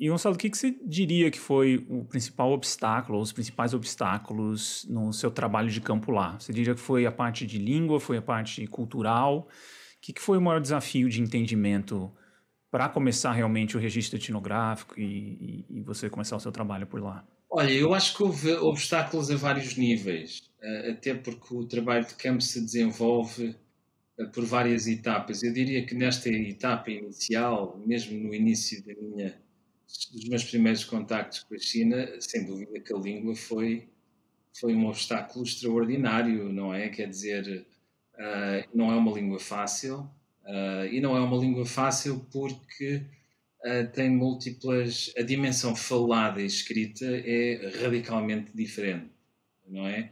E Gonçalo, o que você diria que foi o principal obstáculo, ou os principais obstáculos no seu trabalho de campo lá? Você diria que foi a parte de língua, foi a parte cultural? O que foi o maior desafio de entendimento para começar realmente o registro etnográfico e você começar o seu trabalho por lá? Olha, eu acho que houve obstáculos a vários níveis, até porque o trabalho de campo se desenvolve por várias etapas. Eu diria que nesta etapa inicial, mesmo no início dos meus primeiros contactos com a China, sem dúvida que a língua foi um obstáculo extraordinário, não é? Quer dizer, não é uma língua fácil, e não é uma língua fácil porque tem múltiplas. A dimensão falada e escrita é radicalmente diferente, não é?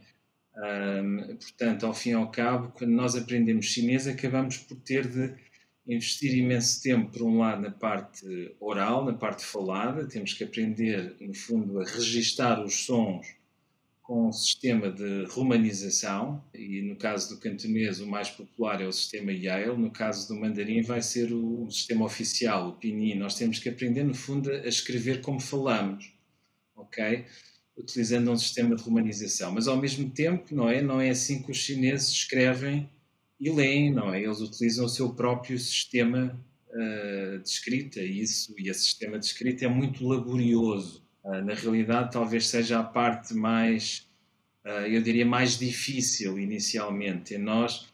Portanto, ao fim e ao cabo, quando nós aprendemos chinês, acabamos por ter de investir imenso tempo, por um lado, na parte oral, na parte falada, temos que aprender, no fundo, a registar os sons com um sistema de romanização, e no caso do cantonês o mais popular é o sistema Yale, no caso do mandarim vai ser o sistema oficial, o pinyin. Nós temos que aprender, no fundo, a escrever como falamos, ok? Utilizando um sistema de romanização. Mas, ao mesmo tempo, não é assim que os chineses escrevem e leem, não é? Eles utilizam o seu próprio sistema de escrita, e esse sistema de escrita é muito laborioso. Na realidade, talvez seja a parte mais, eu diria, mais difícil inicialmente, é nós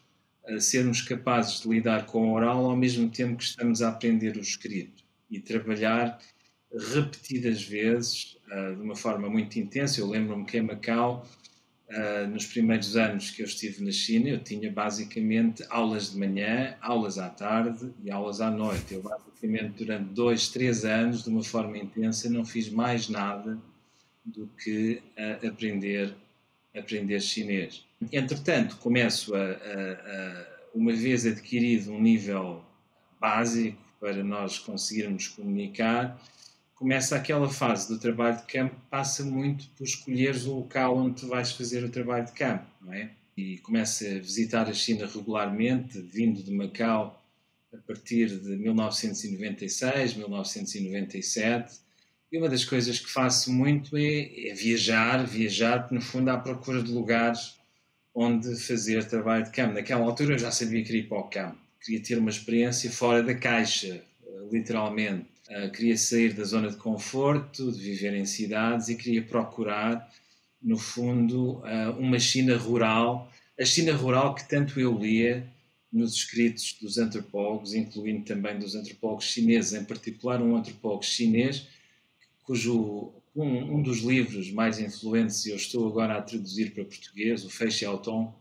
sermos capazes de lidar com o oral ao mesmo tempo que estamos a aprender o escrito e trabalhar repetidas vezes, de uma forma muito intensa. Eu lembro-me que em Macau, nos primeiros anos que eu estive na China, eu tinha basicamente aulas de manhã, aulas à tarde e aulas à noite. Eu basicamente durante 2, 3 anos, de uma forma intensa, não fiz mais nada do que aprender chinês. Entretanto, começo uma vez adquirido um nível básico para nós conseguirmos comunicar, começa aquela fase do trabalho de campo, passa muito por escolheres o local onde tu vais fazer o trabalho de campo, não é? E começa a visitar a China regularmente, vindo de Macau a partir de 1996, 1997. E uma das coisas que faço muito é viajar, no fundo, à procura de lugares onde fazer trabalho de campo. Naquela altura eu já sabia que queria ir para o campo, queria ter uma experiência fora da caixa, literalmente. Queria sair da zona de conforto, de viver em cidades, e queria procurar, no fundo, uma China rural, a China rural que tanto eu lia nos escritos dos antropólogos, incluindo também dos antropólogos chineses, em particular um antropólogo chinês, cujo um dos livros mais influentes, e eu estou agora a traduzir para português, o Fei Xiaotong,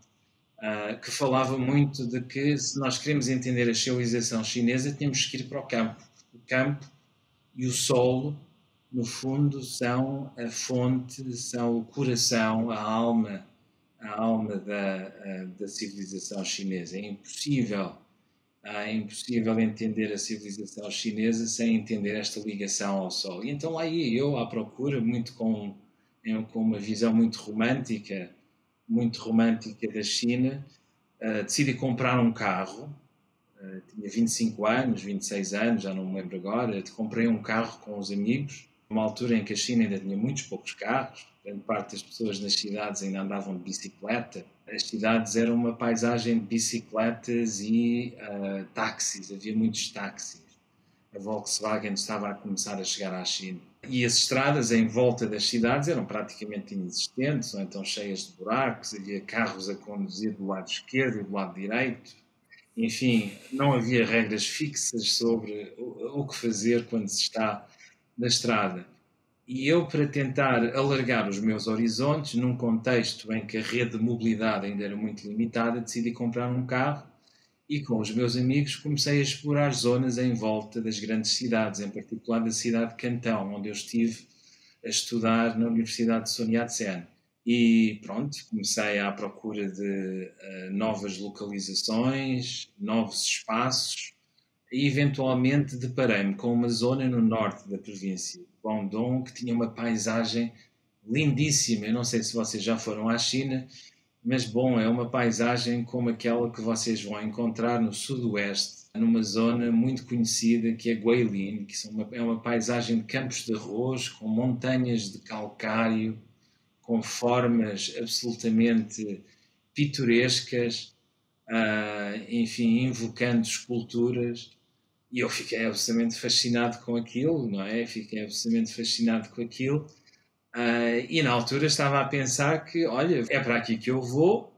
que falava muito de que, se nós queremos entender a civilização chinesa, temos que ir para o campo. O campo e o solo, no fundo, são a fonte, são o coração, a alma da civilização chinesa. É impossível entender a civilização chinesa sem entender esta ligação ao sol. E então lá ia eu à procura, muito com uma visão muito romântica da China. Decidi comprar um carro. Tinha 25 anos, 26 anos, já não me lembro agora. Comprei um carro com os amigos, numa altura em que a China ainda tinha muitos poucos carros. Grande parte das pessoas nas cidades ainda andavam de bicicleta. As cidades eram uma paisagem de bicicletas e táxis, havia muitos táxis. A Volkswagen estava a começar a chegar à China. E as estradas em volta das cidades eram praticamente inexistentes, ou então cheias de buracos, havia carros a conduzir do lado esquerdo e do lado direito. Enfim, não havia regras fixas sobre o que fazer quando se está na estrada. E eu, para tentar alargar os meus horizontes, num contexto em que a rede de mobilidade ainda era muito limitada, decidi comprar um carro e, com os meus amigos, comecei a explorar zonas em volta das grandes cidades, em particular da cidade de Cantão, onde eu estive a estudar na Universidade de Sun Yat-sen. E pronto, comecei à procura de novas localizações, novos espaços, e eventualmente deparei-me com uma zona no norte da província de Guangdong que tinha uma paisagem lindíssima. Eu não sei se vocês já foram à China, mas bom, é uma paisagem como aquela que vocês vão encontrar no sudoeste numa zona muito conhecida que é Guilin, que é uma paisagem de campos de arroz, com montanhas de calcário, com formas absolutamente pitorescas, enfim, invocando esculturas. E eu fiquei absolutamente fascinado com aquilo, não é? Fiquei absolutamente fascinado com aquilo. E na altura estava a pensar que, olha, é para aqui que eu vou.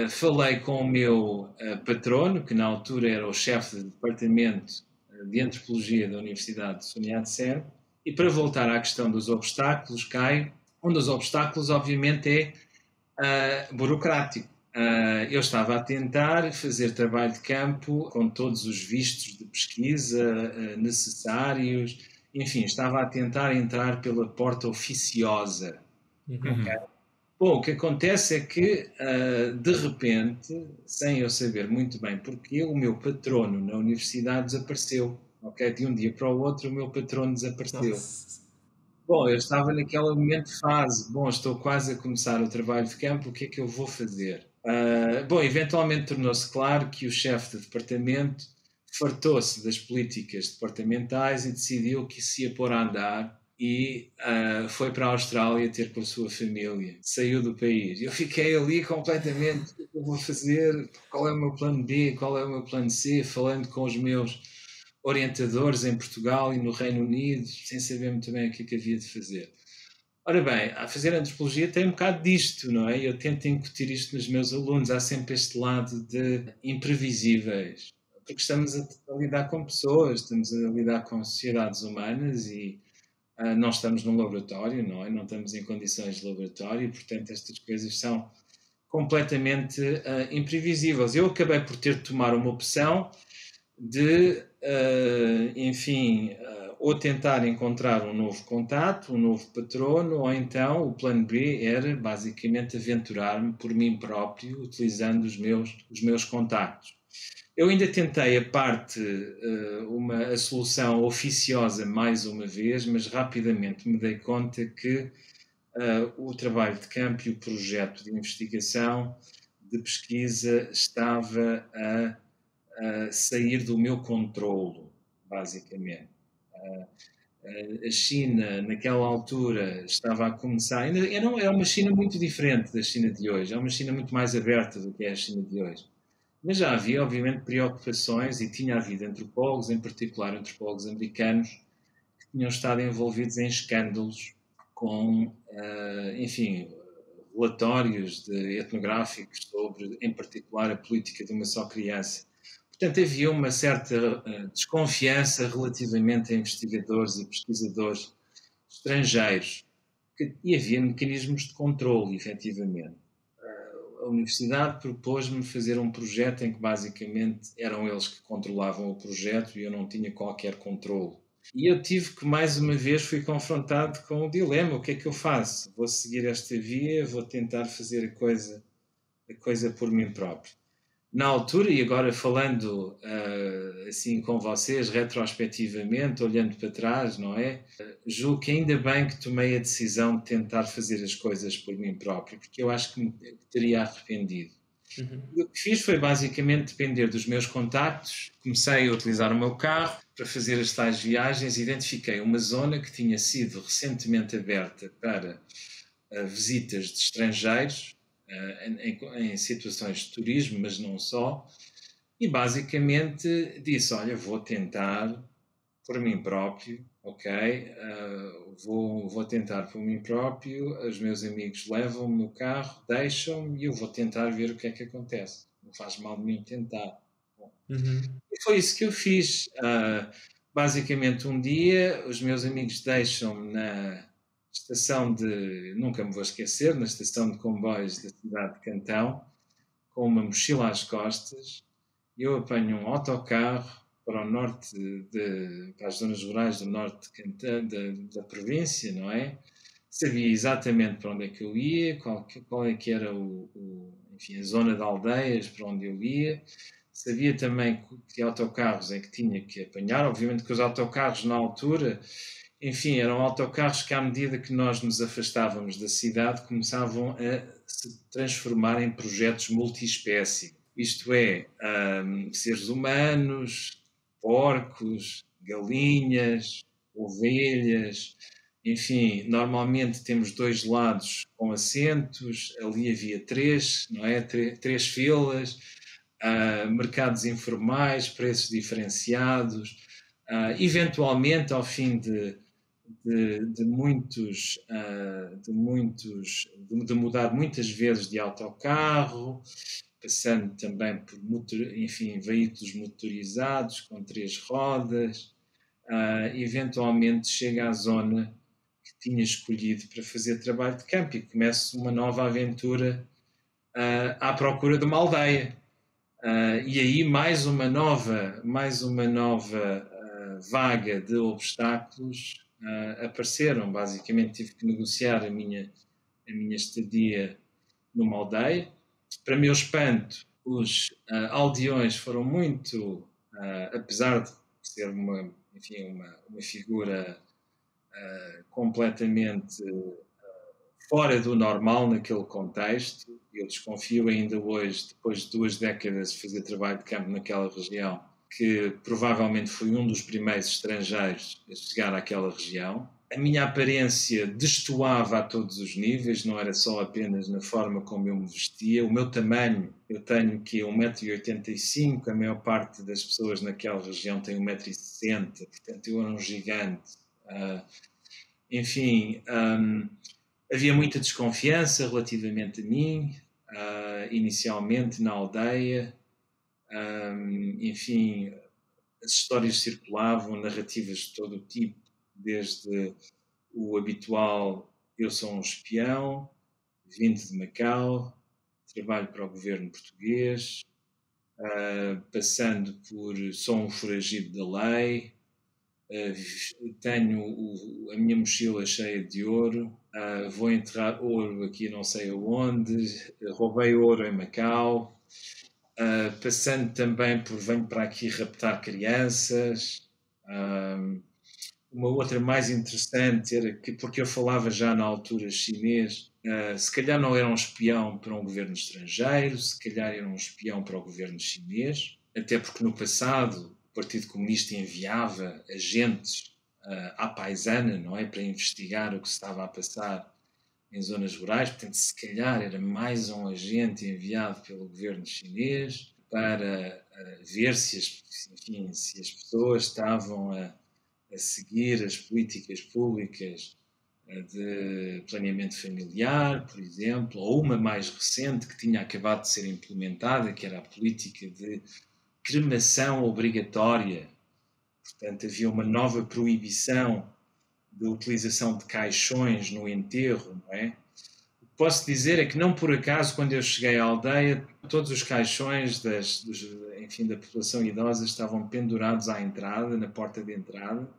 Falei com o meu patrono, que na altura era o chefe de departamento de Antropologia da Universidade de Sun Yat-sen, e para voltar à questão dos obstáculos, Caio, um dos obstáculos, obviamente, é burocrático. Eu estava a tentar fazer trabalho de campo com todos os vistos de pesquisa necessários, enfim, estava a tentar entrar pela porta oficiosa. Okay? Bom, o que acontece é que, de repente, sem eu saber muito bem porquê, o meu patrono na universidade desapareceu. Okay? De um dia para o outro, o meu patrono desapareceu. Nossa. Bom, eu estava naquele momento de fase, bom, estou quase a começar o trabalho de campo, o que é que eu vou fazer? Bom, eventualmente tornou-se claro que o chefe de departamento fartou-se das políticas departamentais e decidiu que se ia pôr a andar e foi para a Austrália ter com a sua família. Saiu do país. Eu fiquei ali completamente, o que eu vou fazer? Qual é o meu plano B? Qual é o meu plano C? Falando com os meus orientadores em Portugal e no Reino Unido, sem saber muito bem o que é que havia de fazer. Ora bem, a fazer antropologia tem um bocado disto, não é? Eu tento incutir isto nos meus alunos. Há sempre este lado de imprevisíveis, porque estamos a lidar com pessoas, estamos a lidar com sociedades humanas e não estamos num laboratório, não é? Não estamos em condições de laboratório, portanto estas coisas são completamente imprevisíveis. Eu acabei por ter de tomar uma opção de, enfim, ou tentar encontrar um novo contato, um novo patrono, ou então o plano B era basicamente aventurar-me por mim próprio, utilizando os meus contactos. Eu ainda tentei a solução oficiosa mais uma vez, mas rapidamente me dei conta que o trabalho de campo e o projeto de investigação, de pesquisa, estava a sair do meu controlo, basicamente. A China, naquela altura, estava a começar. É uma China muito diferente da China de hoje. É uma China muito mais aberta do que é a China de hoje. Mas já havia, obviamente, preocupações e tinha havido antropólogos, em particular antropólogos americanos, que tinham estado envolvidos em escândalos com, enfim, relatórios etnográficos sobre, em particular, a política de uma só criança. Portanto, havia uma certa desconfiança relativamente a investigadores e pesquisadores estrangeiros e havia mecanismos de controle, efetivamente. A universidade propôs-me fazer um projeto em que, basicamente, eram eles que controlavam o projeto e eu não tinha qualquer controle. E eu tive que, mais uma vez, fui confrontado com o dilema: o que é que eu faço? Vou seguir esta via, vou tentar fazer a coisa por mim próprio. Na altura, e agora falando assim com vocês, retrospectivamente, olhando para trás, não é? Julgo que ainda bem que tomei a decisão de tentar fazer as coisas por mim próprio, porque eu acho que me teria arrependido. O que fiz foi basicamente depender dos meus contactos. Comecei a utilizar o meu carro para fazer as tais viagens. Identifiquei uma zona que tinha sido recentemente aberta para visitas de estrangeiros, em situações de turismo, mas não só, e basicamente disse: olha, vou tentar por mim próprio, ok? Vou tentar por mim próprio, os meus amigos levam-me no carro, deixam-me e eu vou tentar ver o que é que acontece. Não faz mal nenhum tentar. E foi isso que eu fiz. Basicamente, um dia, os meus amigos deixam-me na estação nunca me vou esquecer, na estação de comboios da cidade de Cantão, com uma mochila às costas. Eu apanho um autocarro para o norte, para as zonas rurais do norte de Cantão, da província, não é? Sabia exatamente para onde é que eu ia, qual é que era enfim, a zona de aldeias para onde eu ia. Sabia também que autocarros é que tinha que apanhar. Obviamente que os autocarros na altura, enfim, eram autocarros que, à medida que nós nos afastávamos da cidade, começavam a se transformar em projetos multiespécie. isto é, seres humanos, porcos, galinhas, ovelhas, enfim, normalmente temos 2 lados com assentos, ali havia 3, não é? Três filas, mercados informais, preços diferenciados, eventualmente ao fim de mudar muitas vezes de autocarro, passando também por enfim, veículos motorizados com 3 rodas, eventualmente chega à zona que tinha escolhido para fazer trabalho de campo e começa uma nova aventura à procura de uma aldeia. E aí mais uma nova vaga de obstáculos apareceram. Basicamente tive que negociar a minha estadia numa aldeia. Para meu espanto, os aldeões foram muito, apesar de ser uma figura completamente fora do normal naquele contexto. Eu desconfio ainda hoje, depois de 2 décadas de fazer trabalho de campo naquela região, que provavelmente fui um dos primeiros estrangeiros a chegar àquela região. A minha aparência destoava a todos os níveis, não era só apenas na forma como eu me vestia. O meu tamanho, eu tenho aqui 1,85 m, a maior parte das pessoas naquela região tem 1,60 m, portanto eu era um gigante. Enfim, havia muita desconfiança relativamente a mim, inicialmente na aldeia. Enfim, as histórias circulavam, narrativas de todo o tipo, desde o habitual eu sou um espião, vindo de Macau, trabalho para o governo português, passando por sou um foragido da lei, tenho a minha mochila cheia de ouro, vou enterrar ouro aqui não sei aonde, roubei ouro em Macau, passando também por venho para aqui raptar crianças. Uma outra mais interessante era que, porque eu falava já na altura chinês, se calhar não era um espião para um governo estrangeiro, se calhar era um espião para o governo chinês, até porque no passado o Partido Comunista enviava agentes à paisana, não é, para investigar o que se estava a passar em zonas rurais. Portanto, se calhar era mais um agente enviado pelo governo chinês para ver se as pessoas estavam a seguir as políticas públicas de planeamento familiar, por exemplo, ou uma mais recente que tinha acabado de ser implementada, que era a política de cremação obrigatória. Portanto, havia uma nova proibição da utilização de caixões no enterro, não é? O que posso dizer é que não por acaso, quando eu cheguei à aldeia, todos os caixões da população idosa estavam pendurados à entrada, na porta de entrada,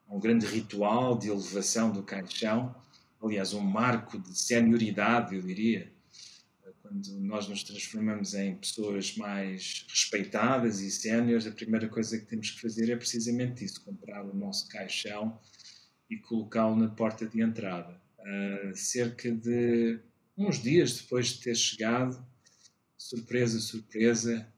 um grande ritual de elevação do caixão, aliás, um marco de senioridade, eu diria. Quando nós nos transformamos em pessoas mais respeitadas e séniores, a primeira coisa que temos que fazer é precisamente isso, comprar o nosso caixão e colocá-lo na porta de entrada. Cerca de uns dias depois de ter chegado, surpresa, surpresa,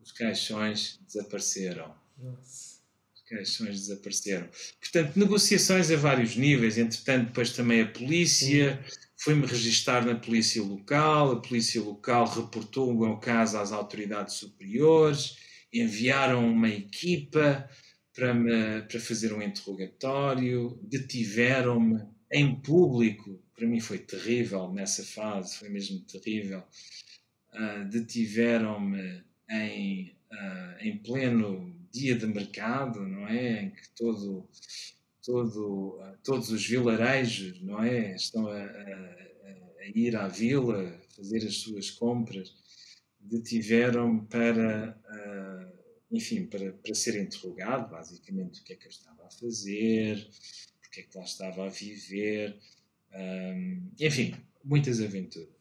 os caixões desapareceram. Nossa. Os caixões desapareceram. Portanto, negociações a vários níveis. Entretanto, depois também a polícia foi-me registar na polícia local. A polícia local reportou o meu caso às autoridades superiores, enviaram uma equipa para fazer um interrogatório, detiveram-me em público. Para mim foi terrível nessa fase, foi mesmo terrível. Detiveram-me em pleno dia de mercado, não é? Em que todos os vilarejos, não é? Estão a ir à vila, fazer as suas compras. Detiveram-me para ser interrogado, basicamente, o que é que eu estava a fazer, porque é que lá estava a viver, enfim, muitas aventuras.